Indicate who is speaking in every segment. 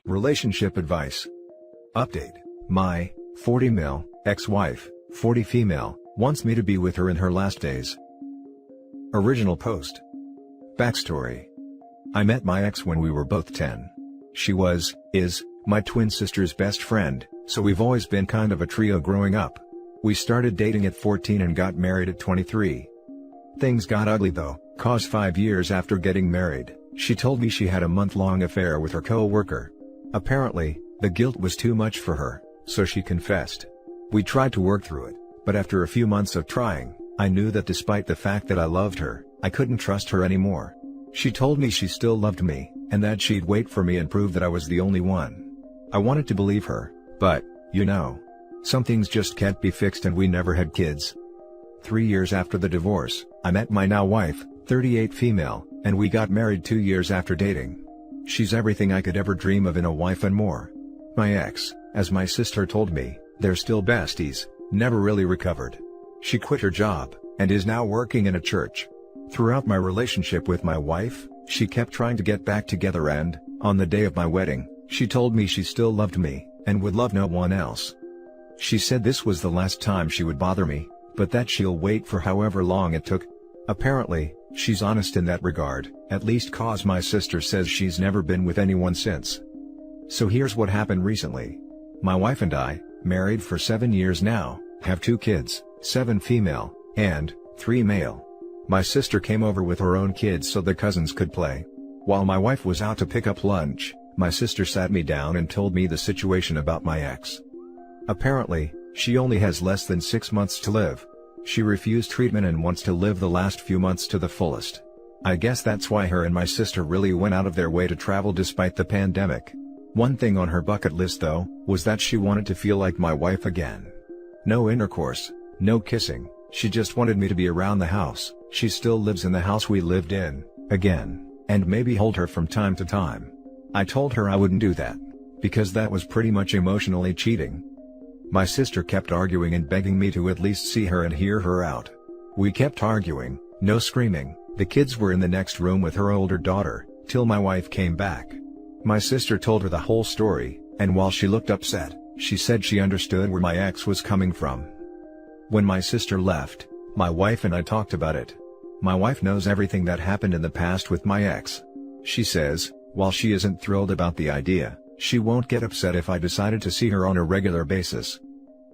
Speaker 1: Relationship advice. Update. My 40 male ex-wife, 40 female, wants me to be with her in her last days. Original post. Backstory. I met my ex when we were both 10. She is, my twin sister's best friend, so we've always been kind of a trio growing up. We started dating at 14 and got married at 23. Things got ugly though, cause 5 years after getting married, she told me she had a month-long affair with her co-worker. Apparently, the guilt was too much for her, so she confessed. We tried to work through it, but after a few months of trying, I knew that despite the fact that I loved her, I couldn't trust her anymore. She told me she still loved me, and that she'd wait for me and prove that I was the only one. I wanted to believe her, but, some things just can't be fixed, and we never had kids. 3 years after the divorce, I met my now wife, 38 female, and we got married 2 years after dating. She's everything I could ever dream of in a wife and more. My ex, as my sister told me, they're still besties, never really recovered. She quit her job, and is now working in a church. Throughout my relationship with my wife, she kept trying to get back together, and, on the day of my wedding, she told me she still loved me, and would love no one else. She said this was the last time she would bother me, but that she'll wait for however long it took. Apparently, she's honest in that regard, at least cause my sister says she's never been with anyone since. So here's what happened recently. My wife and I, married for 7 years now, have 2 kids, 7 female, and 3 male. My sister came over with her own kids so the cousins could play. While my wife was out to pick up lunch, my sister sat me down and told me the situation about my ex. Apparently, she only has less than 6 months to live. She refused treatment and wants to live the last few months to the fullest. I guess that's why her and my sister really went out of their way to travel despite the pandemic. One thing on her bucket list though, was that she wanted to feel like my wife again. No intercourse, no kissing, she just wanted me to be around the house. She still lives in the house we lived in, again, and maybe hold her from time to time. I told her I wouldn't do that, because that was pretty much emotionally cheating. My sister kept arguing and begging me to at least see her and hear her out. We kept arguing, no screaming, the kids were in the next room with her older daughter, till my wife came back. My sister told her the whole story, and while she looked upset, she said she understood where my ex was coming from. When my sister left, my wife and I talked about it. My wife knows everything that happened in the past with my ex. She says, while she isn't thrilled about the idea, she won't get upset if I decided to see her on a regular basis.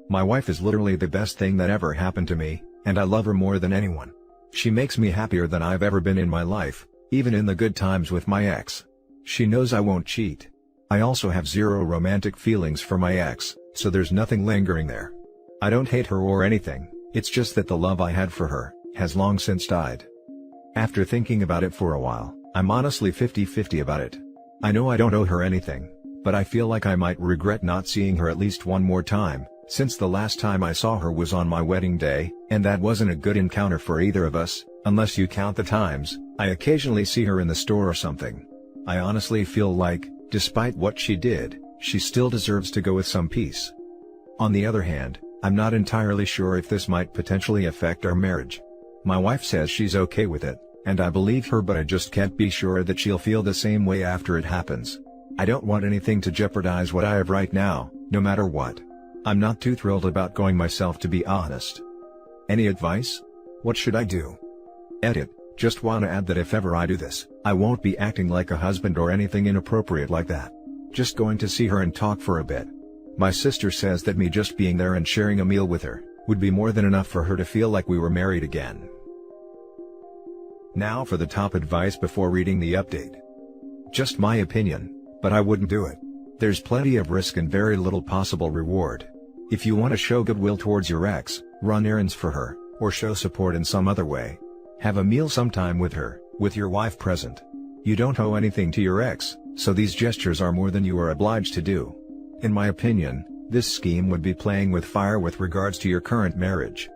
Speaker 1: My wife is literally the best thing that ever happened to me, and I love her more than anyone. She makes me happier than I've ever been in my life, even in the good times with my ex. She knows I won't cheat. I also have zero romantic feelings for my ex, so there's nothing lingering there. I don't hate her or anything, it's just that the love I had for her has long since died. After thinking about it for a while, I'm honestly 50-50 about it. I know I don't owe her anything, but I feel like I might regret not seeing her at least one more time, since the last time I saw her was on my wedding day, and that wasn't a good encounter for either of us, unless you count the times I occasionally see her in the store or something. I honestly feel like, despite what she did, she still deserves to go with some peace. On the other hand, I'm not entirely sure if this might potentially affect our marriage. My wife says she's okay with it, and I believe her, but I just can't be sure that she'll feel the same way after it happens. I don't want anything to jeopardize what I have right now, no matter what. I'm not too thrilled about going myself, to be honest. Any advice? What should I do? Edit. Just wanna add that if ever I do this, I won't be acting like a husband or anything inappropriate like that. Just going to see her and talk for a bit. My sister says that me just being there and sharing a meal with her would be more than enough for her to feel like we were married again. Now for the top advice before reading the update. Just my opinion, but I wouldn't do it. There's plenty of risk and very little possible reward. If you want to show goodwill towards your ex, run errands for her, or show support in some other way. Have a meal sometime with her, with your wife present. You don't owe anything to your ex, so these gestures are more than you are obliged to do. In my opinion, this scheme would be playing with fire with regards to your current marriage.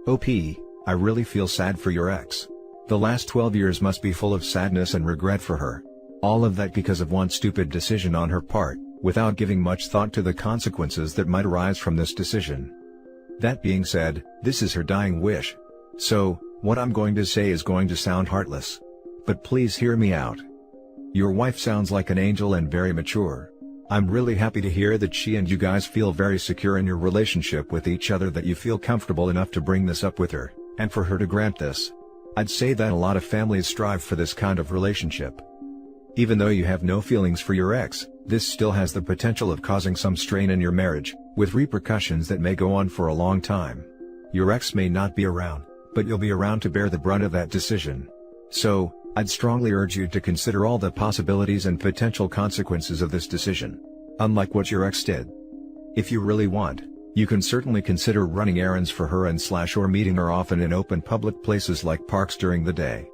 Speaker 1: OP, I really feel sad for your ex. The last 12 years must be full of sadness and regret for her. All of that because of one stupid decision on her part, without giving much thought to the consequences that might arise from this decision. That being said, this is her dying wish. So, what I'm going to say is going to sound heartless. But please hear me out. Your wife sounds like an angel and very mature. I'm really happy to hear that she and you guys feel very secure in your relationship with each other, that you feel comfortable enough to bring this up with her, and for her to grant this. I'd say that a lot of families strive for this kind of relationship. Even though you have no feelings for your ex, this still has the potential of causing some strain in your marriage, with repercussions that may go on for a long time. Your ex may not be around, but you'll be around to bear the brunt of that decision. So, I'd strongly urge you to consider all the possibilities and potential consequences of this decision. Unlike what your ex did. If you really want, you can certainly consider running errands for her or meeting her often in open public places like parks during the day.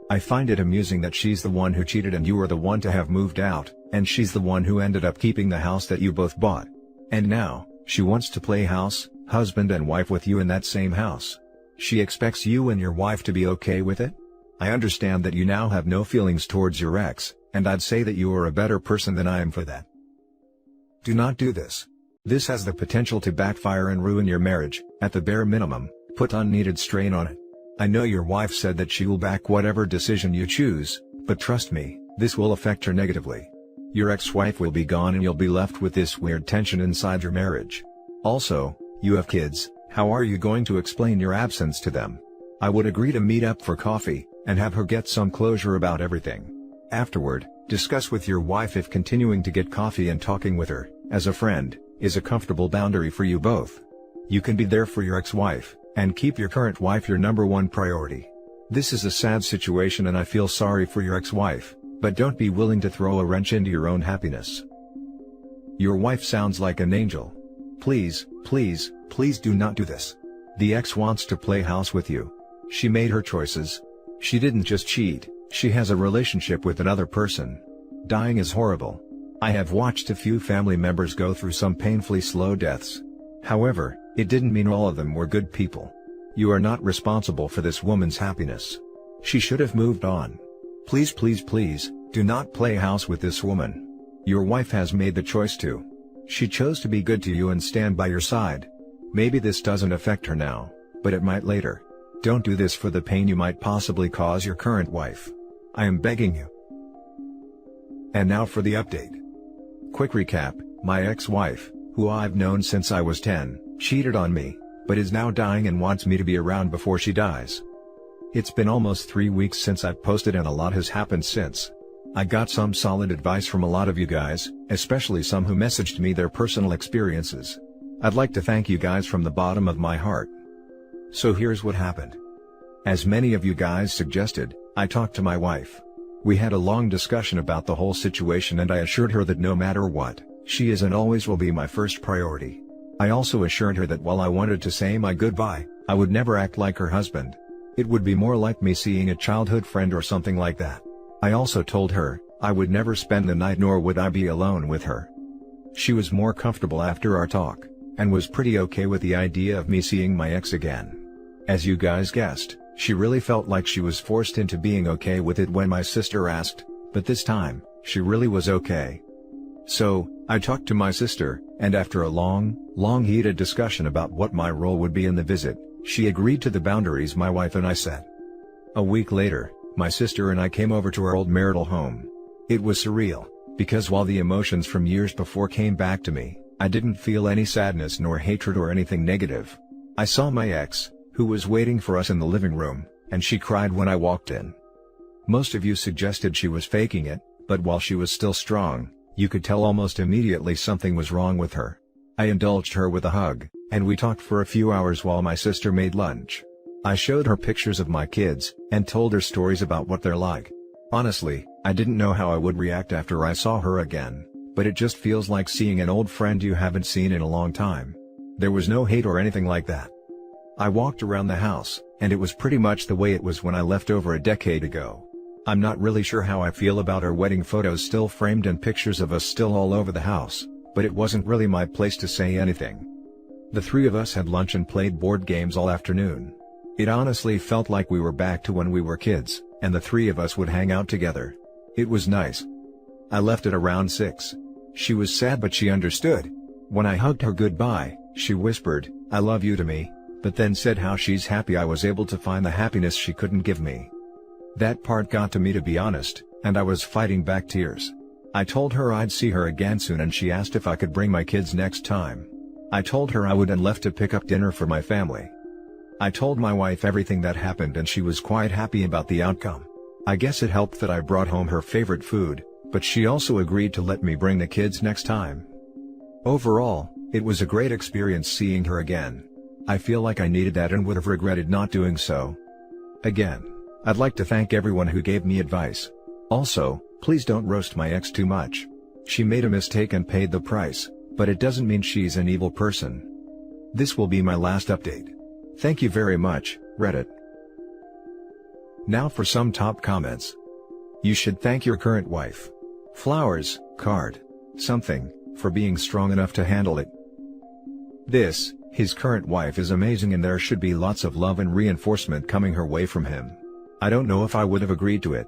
Speaker 1: I find it amusing that she's the one who cheated and you are the one to have moved out, and she's the one who ended up keeping the house that you both bought. And now, she wants to play house, husband and wife with you in that same house. She expects you and your wife to be okay with it? I understand that you now have no feelings towards your ex, and I'd say that you are a better person than I am for that. Do not do this. This has the potential to backfire and ruin your marriage. At the bare minimum, put unneeded strain on it. I know your wife said that she will back whatever decision you choose, but trust me, this will affect her negatively. Your ex-wife will be gone and you'll be left with this weird tension inside your marriage. Also, you have kids. How are you going to explain your absence to them? I would agree to meet up for coffee, and have her get some closure about everything. Afterward, discuss with your wife if continuing to get coffee and talking with her, as a friend, is a comfortable boundary for you both. You can be there for your ex-wife, and keep your current wife your number one priority. This is a sad situation and I feel sorry for your ex-wife, but don't be willing to throw a wrench into your own happiness. Your wife sounds like an angel. Please, please, please do not do this. The ex wants to play house with you. She made her choices. She didn't just cheat, she has a relationship with another person. Dying is horrible. I have watched a few family members go through some painfully slow deaths. However, it didn't mean all of them were good people. You are not responsible for this woman's happiness. She should have moved on. Please, please, please, do not play house with this woman. Your wife has made the choice to. She chose to be good to you and stand by your side. Maybe this doesn't affect her now, but it might later. Don't do this for the pain you might possibly cause your current wife. I am begging you. And now for the update. Quick recap, my ex-wife, who I've known since I was 10, cheated on me, but is now dying and wants me to be around before she dies. It's been almost 3 weeks since I've posted and a lot has happened since. I got some solid advice from a lot of you guys, especially some who messaged me their personal experiences. I'd like to thank you guys from the bottom of my heart. So here's what happened. As many of you guys suggested, I talked to my wife. We had a long discussion about the whole situation and I assured her that no matter what, she is and always will be my first priority. I also assured her that while I wanted to say my goodbye, I would never act like her husband. It would be more like me seeing a childhood friend or something like that. I also told her, I would never spend the night nor would I be alone with her. She was more comfortable after our talk, and was pretty okay with the idea of me seeing my ex again. As you guys guessed, she really felt like she was forced into being okay with it when my sister asked, but this time, she really was okay. So, I talked to my sister, and after a long heated discussion about what my role would be in the visit, she agreed to the boundaries my wife and I set. A week later, my sister and I came over to our old marital home. It was surreal, because while the emotions from years before came back to me, I didn't feel any sadness nor hatred or anything negative. I saw my ex, who was waiting for us in the living room, and she cried when I walked in. Most of you suggested she was faking it, but while she was still strong, you could tell almost immediately something was wrong with her. I indulged her with a hug, and we talked for a few hours while my sister made lunch. I showed her pictures of my kids, and told her stories about what they're like. Honestly, I didn't know how I would react after I saw her again, but it just feels like seeing an old friend you haven't seen in a long time. There was no hate or anything like that. I walked around the house, and it was pretty much the way it was when I left over a decade ago. I'm not really sure how I feel about our wedding photos still framed and pictures of us still all over the house, but it wasn't really my place to say anything. The three of us had lunch and played board games all afternoon. It honestly felt like we were back to when we were kids, and the three of us would hang out together. It was nice. I left at around 6. She was sad but she understood. When I hugged her goodbye, she whispered, "I love you" to me, but then said how she's happy I was able to find the happiness she couldn't give me. That part got to me, to be honest, and I was fighting back tears. I told her I'd see her again soon and she asked if I could bring my kids next time. I told her I would and left to pick up dinner for my family. I told my wife everything that happened and she was quite happy about the outcome. I guess it helped that I brought home her favorite food, but she also agreed to let me bring the kids next time. Overall, it was a great experience seeing her again. I feel like I needed that and would have regretted not doing so. Again, I'd like to thank everyone who gave me advice. Also, please don't roast my ex too much. She made a mistake and paid the price, but it doesn't mean she's an evil person. This will be my last update. Thank you very much, Reddit. Now for some top comments. You should thank your current wife. Flowers, card, something, for being strong enough to handle it. His current wife is amazing and there should be lots of love and reinforcement coming her way from him. I don't know if I would have agreed to it.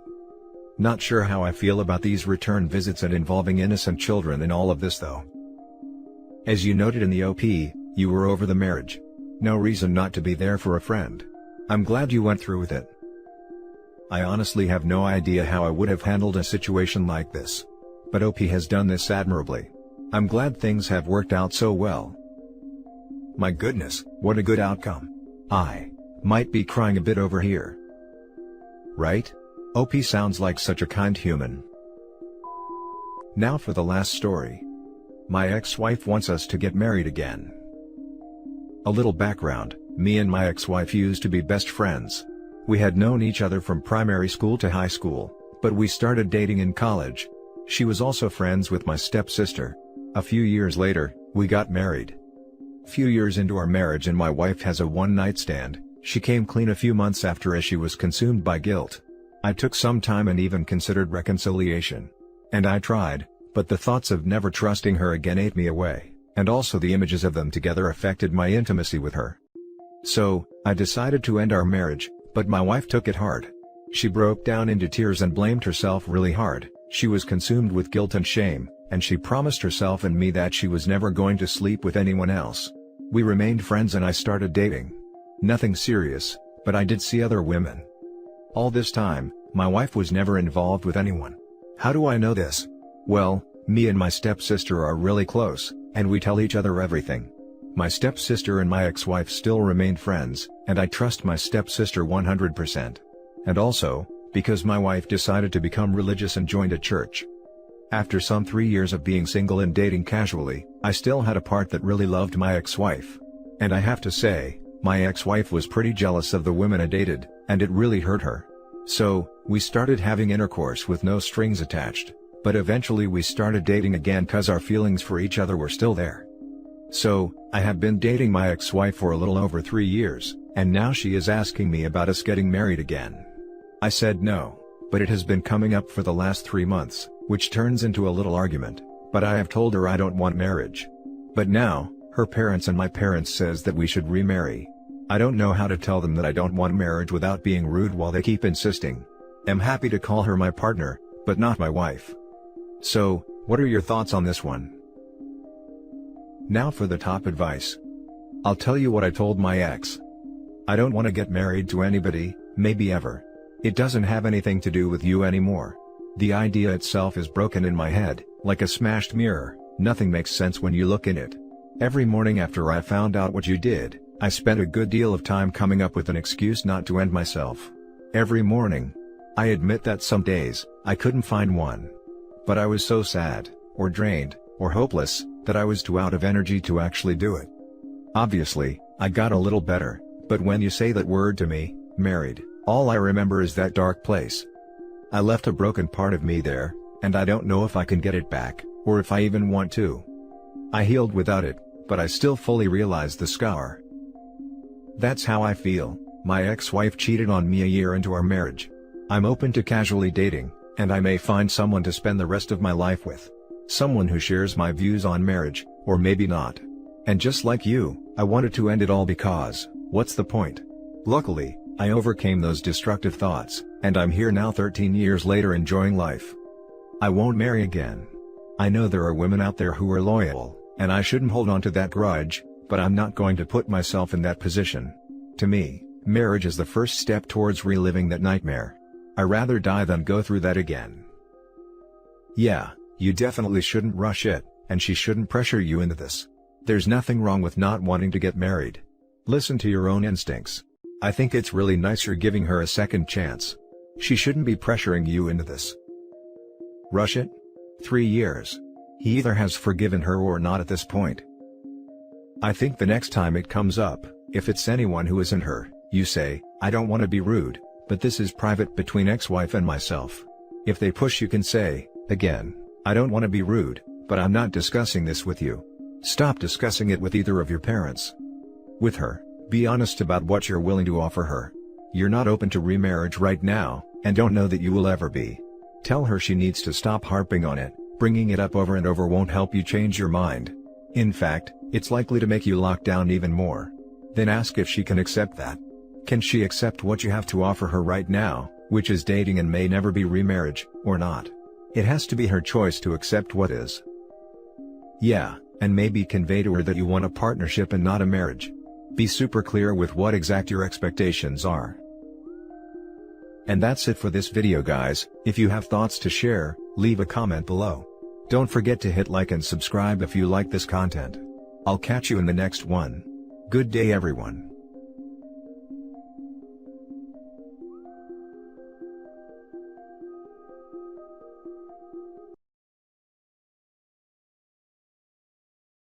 Speaker 1: Not sure how I feel about these return visits and involving innocent children in all of this though. As you noted in the OP, you were over the marriage. No reason not to be there for a friend. I'm glad you went through with it. I honestly have no idea how I would have handled a situation like this. But OP has done this admirably. I'm glad things have worked out so well. My goodness, what a good outcome. I might be crying a bit over here. Right? OP sounds like such a kind human. Now for the last story. My ex-wife wants us to get married again. A little background, me and my ex-wife used to be best friends. We had known each other from primary school to high school, but we started dating in college. She was also friends with my stepsister. A few years later, we got married. Few years into our marriage and my wife has a one-night stand. She came clean a few months after as she was consumed by guilt. I took some time and even considered reconciliation. And I tried, but the thoughts of never trusting her again ate me away, and also the images of them together affected my intimacy with her. So, I decided to end our marriage, but my wife took it hard. She broke down into tears and blamed herself really hard. She was consumed with guilt and shame, and she promised herself and me that she was never going to sleep with anyone else. We remained friends and I started dating. Nothing serious, but I did see other women. All this time, my wife was never involved with anyone. How do I know this? Well, me and my stepsister are really close, and we tell each other everything. My stepsister and my ex-wife still remain friends, and I trust my stepsister 100%. And also, because my wife decided to become religious and joined a church. After some 3 years of being single and dating casually, I still had a part that really loved my ex-wife. And I have to say, my ex-wife was pretty jealous of the women I dated, and it really hurt her. So, we started having intercourse with no strings attached, but eventually we started dating again cause our feelings for each other were still there. So, I have been dating my ex-wife for a little over 3 years, and now she is asking me about us getting married again. I said no, but it has been coming up for the last 3 months, which turns into a little argument, but I have told her I don't want marriage. But now, her parents and my parents says that we should remarry. I don't know how to tell them that I don't want marriage without being rude while they keep insisting. I'm happy to call her my partner, but not my wife. So, what are your thoughts on this one? Now for the top advice. I'll tell you what I told my ex. I don't want to get married to anybody, maybe ever. It doesn't have anything to do with you anymore. The idea itself is broken in my head, like a smashed mirror. Nothing makes sense when you look in it. Every morning after I found out what you did, I spent a good deal of time coming up with an excuse not to end myself. Every morning. I admit that some days, I couldn't find one. But I was so sad, or drained, or hopeless, that I was too out of energy to actually do it. Obviously, I got a little better, but when you say that word to me, married, all I remember is that dark place. I left a broken part of me there, and I don't know if I can get it back, or if I even want to. I healed without it, but I still fully realize the scar. That's how I feel. My ex-wife cheated on me a year into our marriage. I'm open to casually dating, and I may find someone to spend the rest of my life with. Someone who shares my views on marriage, or maybe not. And just like you, I wanted to end it all because, what's the point? Luckily, I overcame those destructive thoughts, and I'm here now 13 years later enjoying life. I won't marry again. I know there are women out there who are loyal, and I shouldn't hold on to that grudge, but I'm not going to put myself in that position. To me, marriage is the first step towards reliving that nightmare. I'd rather die than go through that again. Yeah, you definitely shouldn't rush it, and she shouldn't pressure you into this. There's nothing wrong with not wanting to get married. Listen to your own instincts. I think it's really nice you're giving her a second chance. She shouldn't be pressuring you into this. Rush it? 3 years. He either has forgiven her or not at this point. I think the next time it comes up, if it's anyone who isn't her, you say, I don't want to be rude, but this is private between ex-wife and myself. If they push, you can say, again, I don't want to be rude, but I'm not discussing this with you. Stop discussing it with either of your parents. With her, be honest about what you're willing to offer her. You're not open to remarriage right now, and don't know that you will ever be. Tell her she needs to stop harping on it. Bringing it up over and over won't help you change your mind. In fact, it's likely to make you lock down even more. Then ask if she can accept that. Can she accept what you have to offer her right now, which is dating and may never be remarriage, or not? It has to be her choice to accept what is. Yeah, and maybe convey to her that you want a partnership and not a marriage. Be super clear with what exact your expectations are. And that's it for this video, guys. If you have thoughts to share, leave a comment below. Don't forget to hit like and subscribe if you like this content. I'll catch you in the next one. Good day, everyone.